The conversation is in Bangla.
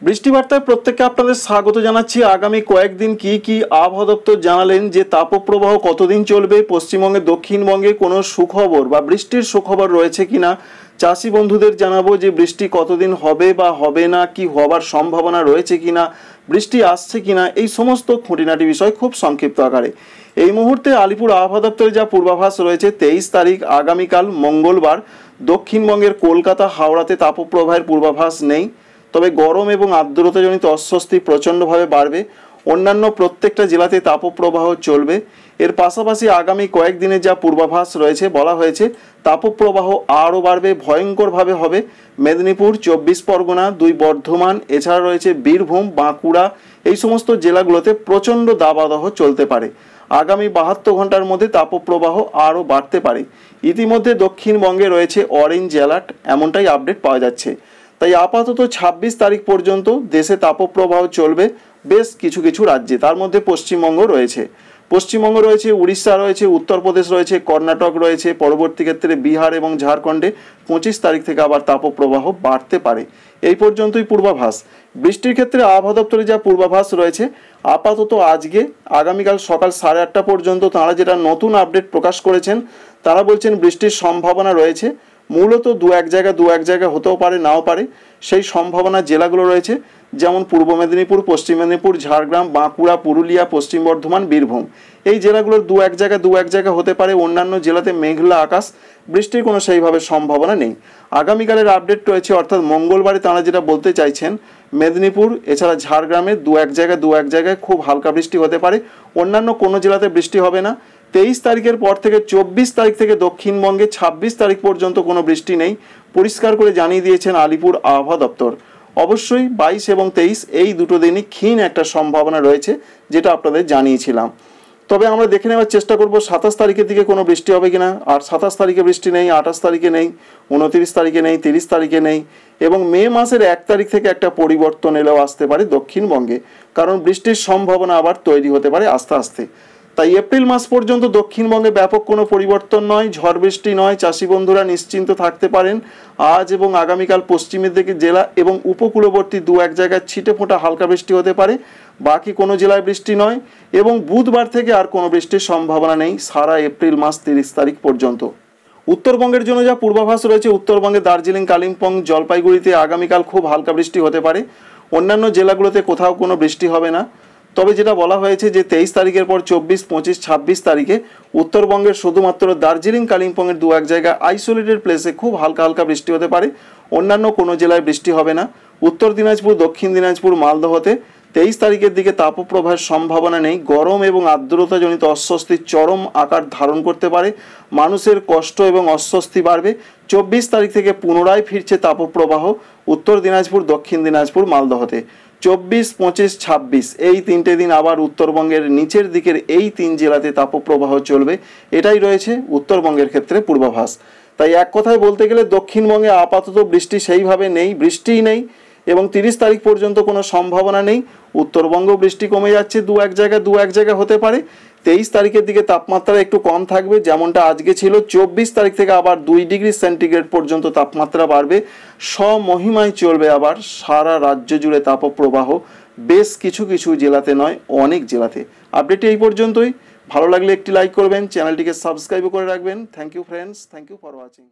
বৃষ্টি বার্তায় প্রত্যেককে আপনাদের স্বাগত জানাচ্ছি। আগামী কয়েকদিন কি আবহাওয়া দপ্তর জানালেন যে তাপপ্রবাহ কতদিন চলবে, পশ্চিমবঙ্গে দক্ষিণবঙ্গে কোনো সুখবর বা বৃষ্টির সুখবর রয়েছে কিনা, চাষি বন্ধুদের জানাবো যে বৃষ্টি কতদিন হবে বা হবে না, কি হবার সম্ভাবনা রয়েছে কিনা, বৃষ্টি আসছে কিনা, এই সমস্ত খুঁটিনাটি বিষয় খুব সংক্ষিপ্ত আকারে। এই মুহূর্তে আলিপুর আবহাওয়া দপ্তরে যা পূর্বাভাস রয়েছে, 23 তারিখ আগামীকাল মঙ্গলবার দক্ষিণবঙ্গের কলকাতা হাওড়াতে তাপপ্রবাহের পূর্বাভাস নেই, তবে গরম এবং আর্দ্রতাজনিত অস্বস্তি প্রচণ্ডভাবে বাড়বে। অন্যান্য প্রত্যেকটা জেলাতে তাপপ্রবাহ চলবে। এর পাশাপাশি আগামী কয়েকদিনে যা পূর্বাভাস রয়েছে, বলা হয়েছে তাপপ্রবাহ আরও বাড়বে, ভয়ঙ্করভাবে হবে। মেদিনীপুর, 24 পরগনা, 2 বর্ধমান, এছাড়া রয়েছে বীরভূম, বাঁকুড়া, এই সমস্ত জেলাগুলোতে প্রচণ্ড দাবদাহ চলতে পারে। আগামী 72 ঘন্টার মধ্যে তাপপ্রবাহ আরও বাড়তে পারে। ইতিমধ্যে দক্ষিণবঙ্গে রয়েছে অরেঞ্জ অ্যালার্ট, এমনটাই আপডেট পাওয়া যাচ্ছে। তাই আপাতত 26 তারিখ পর্যন্ত দেশে তাপপ্রবাহ চলবে বেশ কিছু কিছু রাজ্যে, তার মধ্যে পশ্চিমবঙ্গ রয়েছে, উড়িষ্যা রয়েছে, উত্তরপ্রদেশ রয়েছে, কর্ণাটক রয়েছে, পরবর্তী ক্ষেত্রে বিহার এবং ঝাড়খণ্ডে 25 তারিখ থেকে আবার তাপপ্রবাহ বাড়তে পারে। এই পর্যন্তই পূর্বাভাস। বৃষ্টির ক্ষেত্রে আবহাওয়া দপ্তরে যা পূর্বাভাস রয়েছে, আপাতত আজকে আগামীকাল সকাল 8:30 পর্যন্ত তাঁরা যেটা নতুন আপডেট প্রকাশ করেছেন, তারা বলছেন বৃষ্টির সম্ভাবনা রয়েছে। মূলত দু এক জায়গা হতেও পারে, নাও পারে। সেই সম্ভাবনা জেলাগুলো রয়েছে, যেমন পূর্ব মেদিনীপুর, পশ্চিম মেদিনীপুর, ঝাড়গ্রাম, বাঁকুড়া, পুরুলিয়া, পশ্চিম বর্ধমান, বীরভূম, এই জেলাগুলোর দু এক জায়গা হতে পারে। অন্যান্য জেলাতে মেঘলা আকাশ, বৃষ্টির কোনো সেইভাবে সম্ভাবনা নেই। আগামীকালের আপডেট রয়েছে, অর্থাৎ মঙ্গলবারে তাঁরা যেটা বলতে চাইছেন, মেদিনীপুর এছাড়া ঝাড়গ্রামে দু এক জায়গায় খুব হালকা বৃষ্টি হতে পারে। অন্যান্য কোনো জেলাতে বৃষ্টি হবে না। 23 তারিখের পর থেকে 24 তারিখ থেকে দক্ষিণবঙ্গে 26 তারিখ পর্যন্ত কোনো বৃষ্টি নেই, পরিষ্কার করে জানিয়ে দিয়েছেন আলিপুর আবহাওয়া দপ্তর। অবশ্যই 22 এবং 23 এই দুটো দিনই ক্ষীণ একটা সম্ভাবনা রয়েছে, যেটা আপনাদের জানিয়েছিলাম। তবে আমরা দেখে নেওয়ার চেষ্টা করব 27 তারিখের দিকে কোনো বৃষ্টি হবে কিনা। আর 27 তারিখে বৃষ্টি নেই, 28 তারিখে নেই, 29 তারিখে নেই, 30 তারিখে নেই, এবং মে মাসের 1 তারিখ থেকে একটা পরিবর্তন এলেও আসতে পারে দক্ষিণবঙ্গে, কারণ বৃষ্টির সম্ভাবনা আবার তৈরি হতে পারে আস্তে আস্তে। তাই এপ্রিল মাস পর্যন্ত দক্ষিণবঙ্গে ব্যাপক কোনো পরিবর্তন নয়, ঝড় বৃষ্টি নয়। চাষি বন্ধুরা নিশ্চিন্ত থাকতে পারেন। আজ এবং আগামীকাল পশ্চিমের দিকে জেলা এবং উপকূলবর্তী দু এক জায়গায় ছিটে ফোঁটা হালকা বৃষ্টি হতে পারে, বাকি কোনো জেলায় বৃষ্টি নয়। এবং বুধবার থেকে আর কোনো বৃষ্টির সম্ভাবনা নেই সারা এপ্রিল মাস 30 তারিখ পর্যন্ত। উত্তরবঙ্গের জন্য যা পূর্বাভাস রয়েছে, উত্তরবঙ্গে দার্জিলিং, কালিম্পং, জলপাইগুড়িতে আগামীকাল খুব হালকা বৃষ্টি হতে পারে। অন্যান্য জেলাগুলোতে কোথাও কোনো বৃষ্টি হবে না। তবে যেটা বলা হয়েছে যে 23 তারিখের পর 24, 25, 26 তারিখে উত্তরবঙ্গের শুধুমাত্র দার্জিলিং, কালিম্পংয়ের দু এক জায়গায় আইসোলেটেড প্লেসে খুব হালকা বৃষ্টি হতে পারে। অন্যান্য কোনো জেলায় বৃষ্টি হবে না। উত্তর দিনাজপুর, দক্ষিণ দিনাজপুর, মালদহতে 23 তারিখের দিকে তাপপ্রবাহের সম্ভাবনা নেই। গরম এবং আর্দ্রতাজনিত অস্বস্তি চরম আকার ধারণ করতে পারে, মানুষের কষ্ট এবং অস্বস্তি বাড়বে। 24 তারিখ থেকে পুনরায় ফিরছে তাপপ্রবাহ উত্তর দিনাজপুর, দক্ষিণ দিনাজপুর, মালদহতে। 24, 25, 26 এই 3টে দিন আবার উত্তরবঙ্গের নিচের দিকের এই 3 জেলাতে তাপপ্রবাহ চলবে। এটাই রয়েছে উত্তরবঙ্গের ক্ষেত্রে পূর্বাভাস। তাই এক কথায় বলতে গেলে দক্ষিণবঙ্গে আপাতত বৃষ্টি সেইভাবে নেই, বৃষ্টিই নেই, এবং 30 তারিখ পর্যন্ত কোনো সম্ভাবনা নেই। উত্তরবঙ্গ বৃষ্টি কমে যাচ্ছে, দু এক জায়গায় হতে পারে। 23 তারিখের দিকে তাপমাত্রা একটু কম থাকবে, যেমনটা আজকে ছিল। 24 তারিখ থেকে আবার 2 ডিগ্রি সেন্টিগ্রেড পর্যন্ত তাপমাত্রা বাড়বে। স্বমহিমায় চলবে আবার সারা রাজ্য জুড়ে তাপপ্রবাহ, বেশ কিছু জেলাতে নয়, অনেক জেলাতে। আপডেটটি এই পর্যন্তই। ভালো লাগলে একটি লাইক করবেন, চ্যানেলটিকে সাবস্ক্রাইব করে রাখবেন। Thank you friends, thank you for watching.